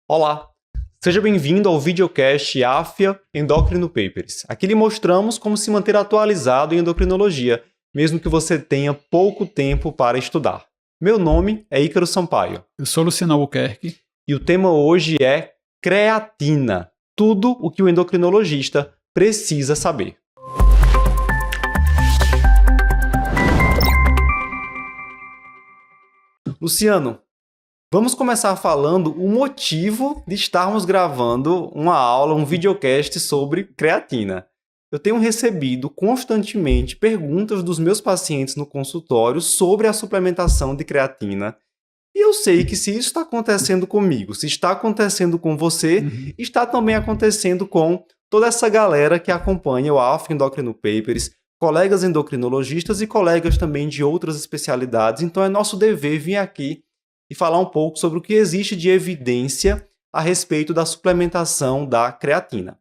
Olá, seja bem-vindo ao videocast AFIA Endocrino Papers. Aqui lhe mostramos como se manter atualizado em endocrinologia, mesmo que você tenha pouco tempo para estudar. Meu nome é Ícaro Sampaio. Eu sou Luciano Albuquerque. E o tema hoje é creatina. Tudo o que o endocrinologista precisa saber. Luciano, vamos começar falando o motivo de estarmos gravando uma aula, um videocast sobre creatina. Eu tenho recebido constantemente perguntas dos meus pacientes no consultório sobre a suplementação de creatina. E eu sei que se isso está acontecendo comigo, se está acontecendo com você, está também acontecendo com toda essa galera que acompanha o AFIA Endocrino Papers, colegas endocrinologistas e colegas também de outras especialidades. Então é nosso dever vir aqui e falar um pouco sobre o que existe de evidência a respeito da suplementação da creatina.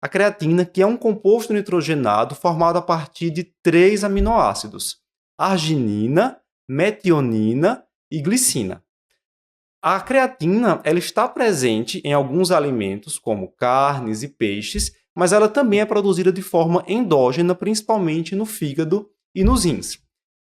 A creatina, que é um composto nitrogenado formado a partir de 3 aminoácidos: arginina, metionina e glicina. A creatina ela está presente em alguns alimentos, como carnes e peixes, mas ela também é produzida de forma endógena, principalmente no fígado e nos rins.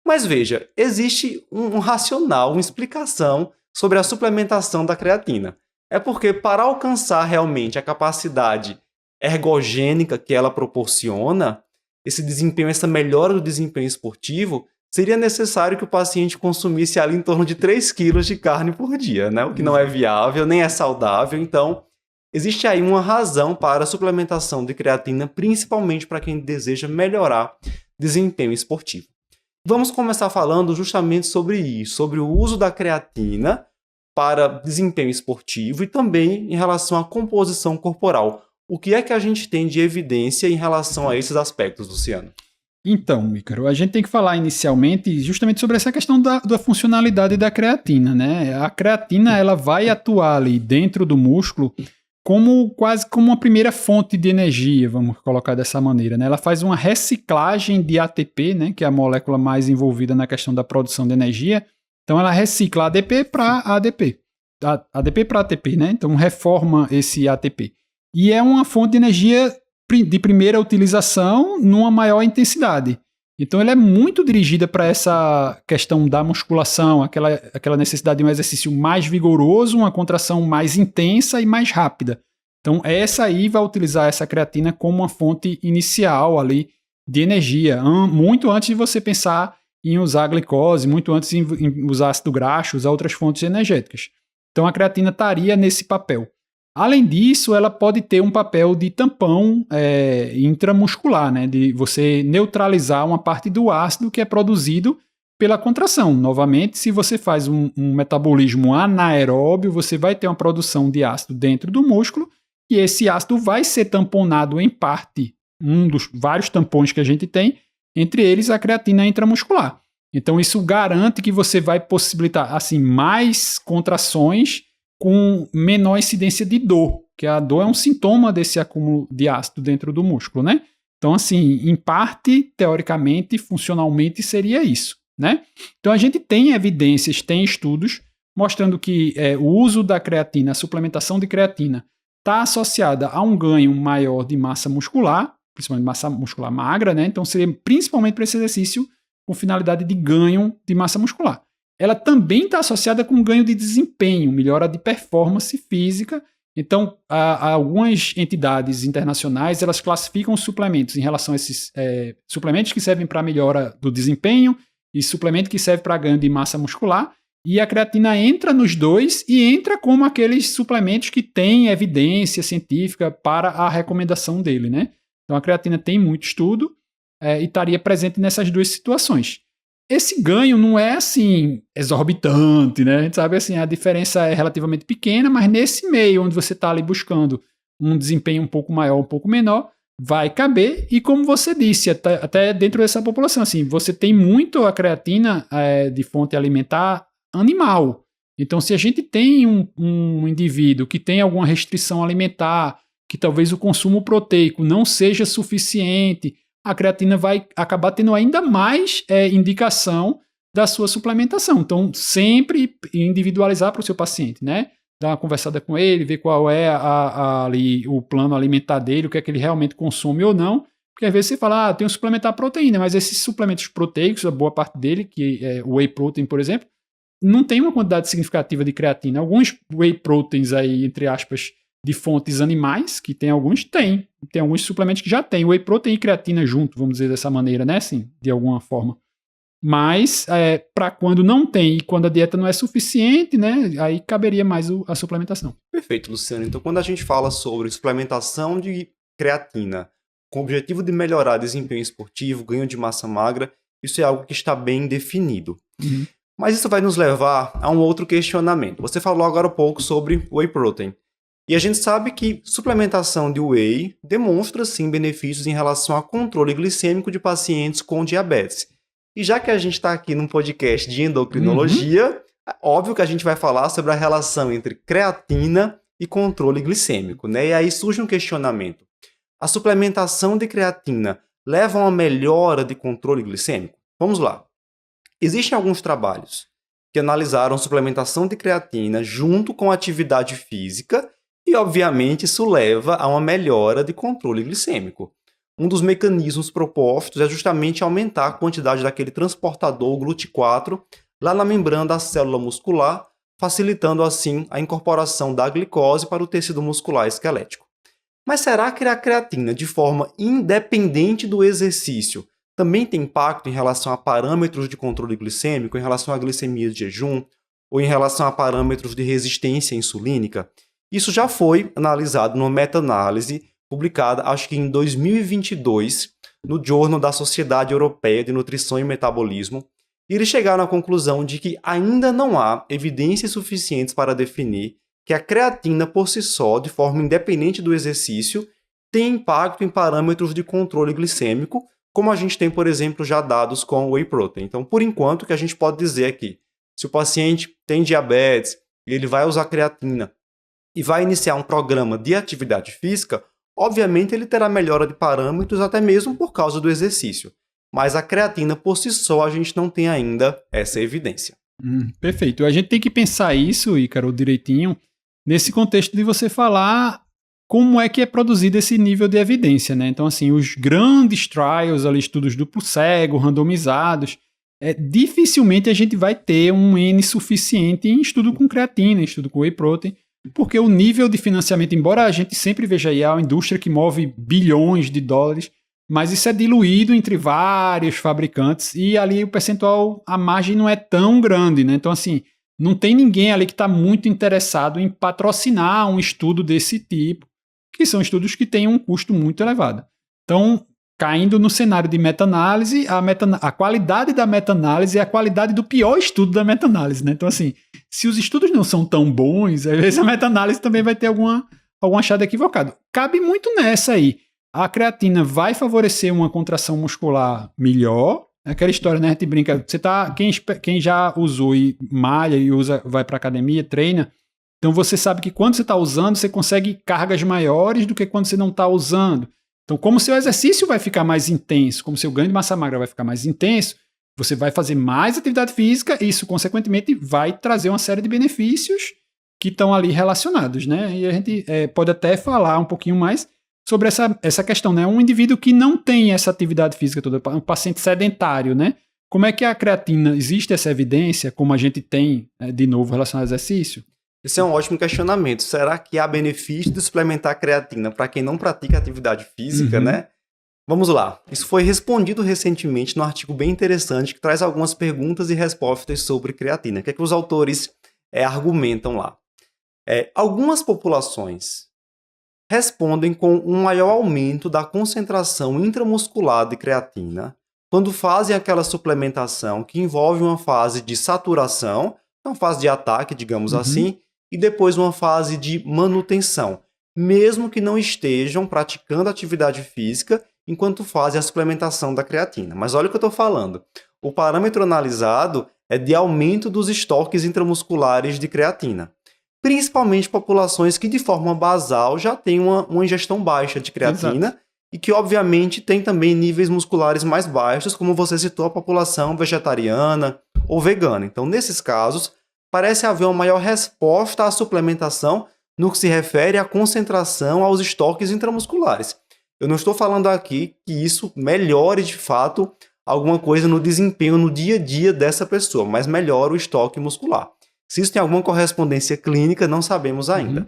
Mas veja, existe um racional, uma explicação sobre a suplementação da creatina. É porque para alcançar realmente a capacidade ergogênica que ela proporciona, esse desempenho, essa melhora do desempenho esportivo, seria necessário que o paciente consumisse ali em torno de 3 quilos de carne por dia, né? O que não é viável, nem é saudável. Então, existe aí uma razão para a suplementação de creatina, principalmente para quem deseja melhorar desempenho esportivo. Vamos começar falando justamente sobre isso, sobre o uso da creatina para desempenho esportivo e também em relação à composição corporal. O que é que a gente tem de evidência em relação a esses aspectos, Luciano? Então, Ícaro, a gente tem que falar inicialmente justamente sobre essa questão da funcionalidade da creatina, né? A creatina ela vai atuar ali dentro do músculo quase como uma primeira fonte de energia, vamos colocar dessa maneira, né? Ela faz uma reciclagem de ATP, né? Que é a molécula mais envolvida na questão da produção de energia. Então, ela recicla ADP para ADP. ADP para ATP, né? Então, reforma esse ATP. E é uma fonte de energia de primeira utilização numa maior intensidade. Então, ela é muito dirigida para essa questão da musculação, aquela necessidade de um exercício mais vigoroso, uma contração mais intensa e mais rápida. Então, essa aí vai utilizar essa creatina como uma fonte inicial ali de energia, muito antes de você pensar em usar glicose, muito antes em usar ácido graxo, usar outras fontes energéticas. Então, a creatina estaria nesse papel. Além disso, ela pode ter um papel de tampão intramuscular, né? De você neutralizar uma parte do ácido que é produzido pela contração. Novamente, se você faz um metabolismo anaeróbio, você vai ter uma produção de ácido dentro do músculo e esse ácido vai ser tamponado em parte, um dos vários tampões que a gente tem, entre eles a creatina intramuscular. Então, isso garante que você vai possibilitar assim, mais contrações com menor incidência de dor, que a dor é um sintoma desse acúmulo de ácido dentro do músculo, né? Então, assim, em parte, teoricamente, funcionalmente, seria isso, né? Então, a gente tem evidências, tem estudos mostrando que o uso da creatina, a suplementação de creatina, está associada a um ganho maior de massa muscular, principalmente massa muscular magra, né? Então, seria principalmente para esse exercício com finalidade de ganho de massa muscular. Ela também está associada com ganho de desempenho, melhora de performance física. Então, algumas entidades internacionais elas classificam os suplementos em relação a esses suplementos que servem para melhora do desempenho e suplemento que serve para ganho de massa muscular. E a creatina entra nos dois e entra como aqueles suplementos que têm evidência científica para a recomendação dele, né? Então, a creatina tem muito estudo e estaria presente nessas duas situações. Esse ganho não é assim exorbitante, né? A gente sabe assim, a diferença é relativamente pequena, mas nesse meio onde você está ali buscando um desempenho um pouco maior, um pouco menor, vai caber. E como você disse, até dentro dessa população, assim, você tem muito a creatina de fonte alimentar animal. Então, se a gente tem um indivíduo que tem alguma restrição alimentar, que talvez o consumo proteico não seja suficiente, a creatina vai acabar tendo ainda mais indicação da sua suplementação. Então, sempre individualizar para o seu paciente, né? dar uma conversada com ele, ver qual é ali o plano alimentar dele, o que é que ele realmente consome ou não. Porque às vezes você fala, tem que suplementar proteína, mas esses suplementos proteicos, a boa parte dele, que é o whey protein, por exemplo, não tem uma quantidade significativa de creatina. Alguns whey proteins aí, entre aspas, de fontes animais, que tem alguns, tem alguns suplementos que já tem whey protein e creatina junto, vamos dizer dessa maneira, né, assim, de alguma forma. Mas, para quando não tem e quando a dieta não é suficiente, né, aí caberia mais a suplementação. Perfeito, Luciano. Então, quando a gente fala sobre suplementação de creatina com o objetivo de melhorar desempenho esportivo, ganho de massa magra, isso é algo que está bem definido. Uhum. Mas isso vai nos levar a um outro questionamento. Você falou agora um pouco sobre whey protein. E a gente sabe que suplementação de whey demonstra, sim, benefícios em relação ao controle glicêmico de pacientes com diabetes. E já que a gente está aqui num podcast de endocrinologia, óbvio que a gente vai falar sobre a relação entre creatina e controle glicêmico, né? E aí surge um questionamento. A suplementação de creatina leva a uma melhora de controle glicêmico? Vamos lá. Existem alguns trabalhos que analisaram suplementação de creatina junto com atividade física e, obviamente, isso leva a uma melhora de controle glicêmico. Um dos mecanismos propostos é justamente aumentar a quantidade daquele transportador GLUT4 lá na membrana da célula muscular, facilitando assim a incorporação da glicose para o tecido muscular esquelético. Mas será que a creatina, de forma independente do exercício, também tem impacto em relação a parâmetros de controle glicêmico, em relação à glicemia de jejum, ou em relação a parâmetros de resistência insulínica? Isso já foi analisado numa meta-análise publicada, acho que em 2022, no Journal da Sociedade Europeia de Nutrição e Metabolismo, e eles chegaram à conclusão de que ainda não há evidências suficientes para definir que a creatina por si só, de forma independente do exercício, tem impacto em parâmetros de controle glicêmico, como a gente tem, por exemplo, já dados com o whey protein. Então, por enquanto, o que a gente pode dizer aqui, se o paciente tem diabetes, ele vai usar creatina e vai iniciar um programa de atividade física, obviamente ele terá melhora de parâmetros até mesmo por causa do exercício. Mas a creatina por si só a gente não tem ainda essa evidência. Perfeito. A gente tem que pensar isso, Ícaro, direitinho, nesse contexto de você falar como é que é produzido esse nível de evidência, né? Então, assim, os grandes trials, ali, estudos duplo cego, randomizados, dificilmente a gente vai ter um N suficiente em estudo com creatina, em estudo com whey protein, porque o nível de financiamento, embora a gente sempre veja aí a indústria que move bilhões de dólares, mas isso é diluído entre vários fabricantes e ali o percentual, a margem não é tão grande, né? Então, assim, não tem ninguém ali que está muito interessado em patrocinar um estudo desse tipo, que são estudos que têm um custo muito elevado. Então, caindo no cenário de meta-análise, a qualidade da meta-análise é a qualidade do pior estudo da meta-análise, né? Então, assim, se os estudos não são tão bons, às vezes a meta-análise também vai ter algum achado equivocado. Cabe muito nessa aí. A creatina vai favorecer uma contração muscular melhor. Aquela história, né? A gente brinca. Quem já usou e malha e vai para academia, treina. Então você sabe que quando você está usando, você consegue cargas maiores do que quando você não está usando. Então, como o seu exercício vai ficar mais intenso, como o seu ganho de massa magra vai ficar mais intenso, você vai fazer mais atividade física e isso, consequentemente, vai trazer uma série de benefícios que estão ali relacionados, né? E a gente pode até falar um pouquinho mais sobre essa questão, né? Um indivíduo que não tem essa atividade física toda, um paciente sedentário, né? Como é que a creatina, existe essa evidência, como a gente tem, de novo, relacionado ao exercício? Esse é um ótimo questionamento. Será que há benefício de suplementar creatina para quem não pratica atividade física, né? Vamos lá. Isso foi respondido recentemente num artigo bem interessante que traz algumas perguntas e respostas sobre creatina. O que é que os autores argumentam lá? Algumas populações respondem com um maior aumento da concentração intramuscular de creatina quando fazem aquela suplementação que envolve uma fase de saturação, uma fase de ataque, digamos assim, e depois uma fase de manutenção, mesmo que não estejam praticando atividade física enquanto fazem a suplementação da creatina. Mas olha o que eu estou falando. O parâmetro analisado é de aumento dos estoques intramusculares de creatina, principalmente populações que de forma basal já têm uma ingestão baixa de creatina. Exato. E que obviamente tem também níveis musculares mais baixos, como você citou, a população vegetariana ou vegana. Então, nesses casos, parece haver uma maior resposta à suplementação no que se refere à concentração aos estoques intramusculares. Eu não estou falando aqui que isso melhore de fato alguma coisa no desempenho no dia a dia dessa pessoa, mas melhora o estoque muscular. Se isso tem alguma correspondência clínica, não sabemos ainda.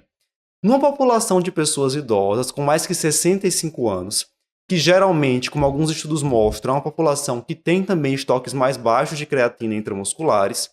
Numa população de pessoas idosas com mais que 65 anos, que geralmente, como alguns estudos mostram, é uma população que tem também estoques mais baixos de creatina intramusculares,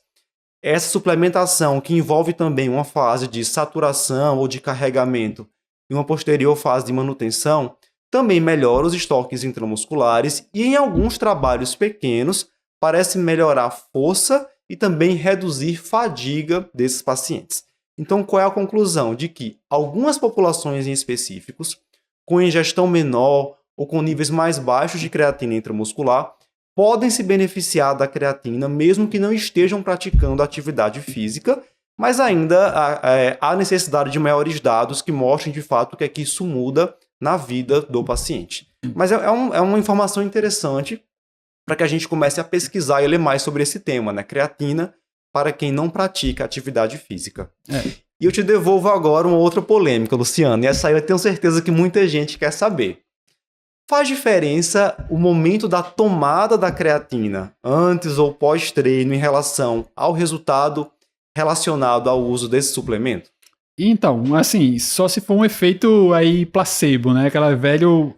essa suplementação, que envolve também uma fase de saturação ou de carregamento e uma posterior fase de manutenção, também melhora os estoques intramusculares e, em alguns trabalhos pequenos, parece melhorar a força e também reduzir fadiga desses pacientes. Então, qual é a conclusão? De que algumas populações em específicos, com ingestão menor ou com níveis mais baixos de creatina intramuscular, podem se beneficiar da creatina, mesmo que não estejam praticando atividade física, mas ainda há necessidade de maiores dados que mostrem de fato o que é que isso muda na vida do paciente. Mas é uma informação interessante para que a gente comece a pesquisar e ler mais sobre esse tema, né? Creatina para quem não pratica atividade física. E eu te devolvo agora uma outra polêmica, Luciano, e essa aí eu tenho certeza que muita gente quer saber. Faz diferença o momento da tomada da creatina, antes ou pós-treino, em relação ao resultado relacionado ao uso desse suplemento? Então, assim, só se for um efeito aí placebo, né? Aquela velho,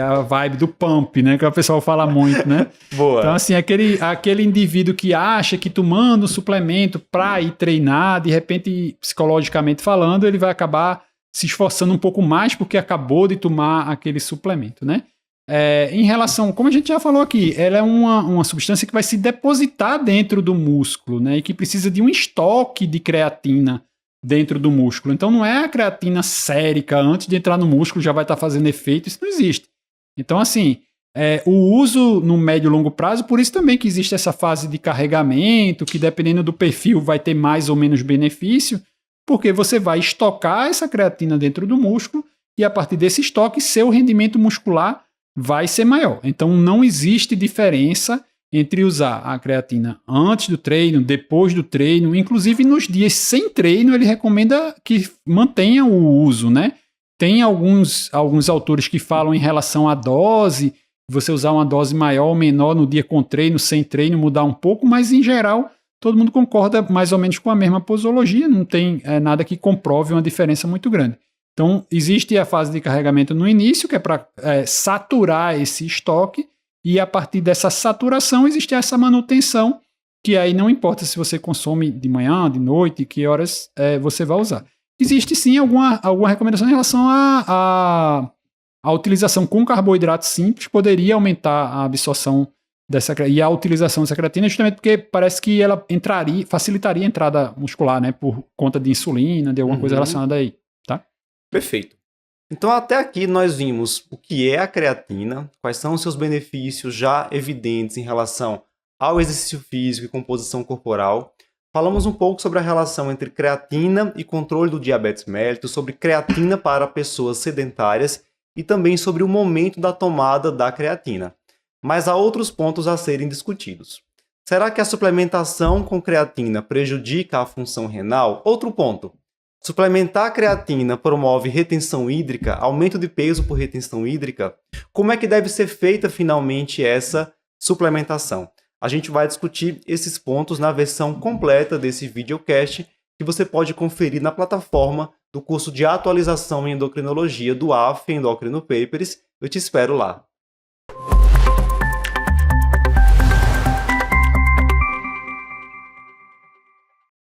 a vibe do pump, né? Que o pessoal fala muito, né? Boa. Então, assim, aquele indivíduo que acha que tomando um suplemento para ir treinar, de repente, psicologicamente falando, ele vai acabar se esforçando um pouco mais porque acabou de tomar aquele suplemento, né? Em relação, como a gente já falou aqui, ela é uma substância que vai se depositar dentro do músculo, né? E que precisa de um estoque de creatina dentro do músculo. Então não é a creatina sérica, antes de entrar no músculo já vai estar fazendo efeito, isso não existe. Então assim, o uso no médio e longo prazo, por isso também que existe essa fase de carregamento, que dependendo do perfil vai ter mais ou menos benefício, porque você vai estocar essa creatina dentro do músculo e a partir desse estoque, seu rendimento muscular vai ser maior. Então não existe diferença entre usar a creatina antes do treino, depois do treino, inclusive nos dias sem treino, ele recomenda que mantenha o uso, né? Tem alguns autores que falam em relação à dose, você usar uma dose maior ou menor no dia com treino, sem treino, mudar um pouco, mas em geral todo mundo concorda mais ou menos com a mesma posologia, não tem nada que comprove uma diferença muito grande. Então existe a fase de carregamento no início, que é para saturar esse estoque, e a partir dessa saturação existe essa manutenção, que aí não importa se você consome de manhã, de noite, que horas você vai usar. Existe sim alguma recomendação em relação à utilização com carboidrato simples, poderia aumentar a absorção e a utilização dessa creatina, justamente porque parece que ela facilitaria a entrada muscular, né, por conta de insulina, de alguma coisa relacionada aí, tá? Perfeito. Então, até aqui nós vimos o que é a creatina, quais são os seus benefícios já evidentes em relação ao exercício físico e composição corporal. Falamos um pouco sobre a relação entre creatina e controle do diabetes mellitus, sobre creatina para pessoas sedentárias e também sobre o momento da tomada da creatina. Mas há outros pontos a serem discutidos. Será que a suplementação com creatina prejudica a função renal? Outro ponto. Suplementar a creatina promove retenção hídrica, aumento de peso por retenção hídrica? Como é que deve ser feita finalmente essa suplementação? A gente vai discutir esses pontos na versão completa desse videocast que você pode conferir na plataforma do curso de atualização em endocrinologia do AF Endocrino Papers. Eu te espero lá.